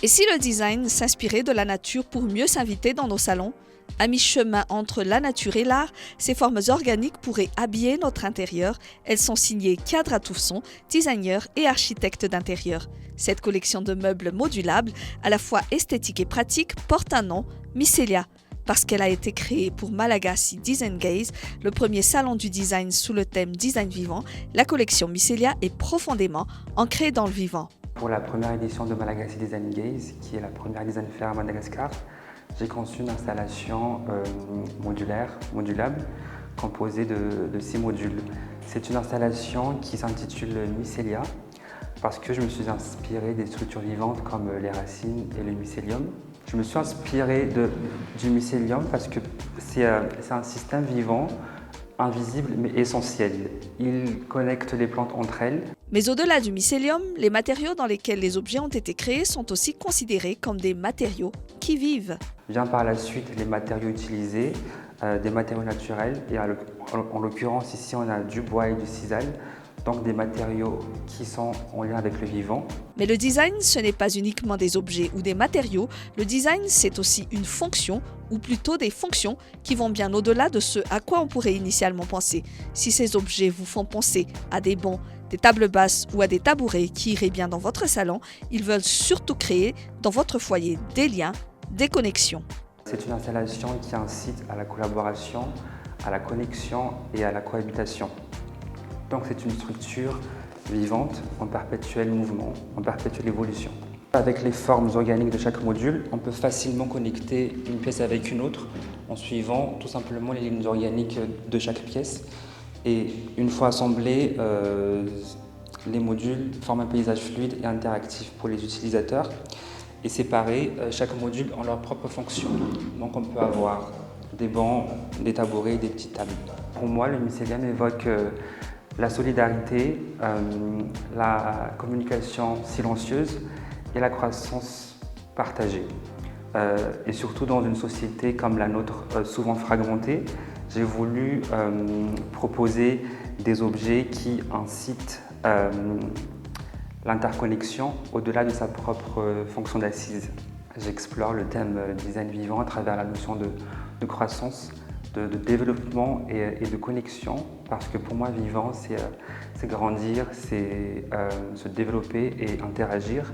Et si le design s'inspirait de la nature pour mieux s'inviter dans nos salons? À mi-chemin entre la nature et l'art, ces formes organiques pourraient habiller notre intérieur. Elles sont signées Cadre à Tousson, designer et architecte d'intérieur. Cette collection de meubles modulables, à la fois esthétique et pratique, porte un nom, Mycelia. Parce qu'elle a été créée pour Malagasy Design Gaze, le premier salon du design sous le thème design vivant, la collection Mycelia est profondément ancrée dans le vivant. Pour la première édition de Malagasy Design Gaze, qui est la première design fair à Madagascar, j'ai conçu une installation modulable, composée de 6 modules. C'est une installation qui s'intitule Mycelia, parce que je me suis inspiré des structures vivantes comme les racines et le mycélium. Je me suis inspiré du mycélium parce que c'est un système vivant, invisible mais essentiel. Il connecte les plantes entre elles. Mais au-delà du mycélium, les matériaux dans lesquels les objets ont été créés sont aussi considérés comme des matériaux qui vivent. Vient par la suite les matériaux utilisés, des matériaux naturels, et en l'occurrence ici on a du bois et du sisal, donc des matériaux qui sont en lien avec le vivant. Mais le design, ce n'est pas uniquement des objets ou des matériaux, le design c'est aussi une fonction, ou plutôt des fonctions qui vont bien au-delà de ce à quoi on pourrait initialement penser. Si ces objets vous font penser à des bancs, des tables basses ou à des tabourets qui iraient bien dans votre salon, ils veulent surtout créer dans votre foyer des liens, des connexions. C'est une installation qui incite à la collaboration, à la connexion et à la cohabitation. Donc c'est une structure vivante, en perpétuel mouvement, en perpétuelle évolution. Avec les formes organiques de chaque module, on peut facilement connecter une pièce avec une autre en suivant tout simplement les lignes organiques de chaque pièce. Et une fois assemblés, les modules forment un paysage fluide et interactif pour les utilisateurs. Et séparés, chaque module a leur propre fonction. Donc on peut avoir des bancs, des tabourets, des petites tables. Pour moi, le mycélium évoque la solidarité, la communication silencieuse et la croissance partagée. Et surtout dans une société comme la nôtre, souvent fragmentée, j'ai voulu proposer des objets qui incitent l'interconnexion au-delà de sa propre fonction d'assise. J'explore le thème design vivant à travers la notion de croissance, de développement et de connexion, parce que pour moi, vivant, c'est grandir, c'est se développer et interagir.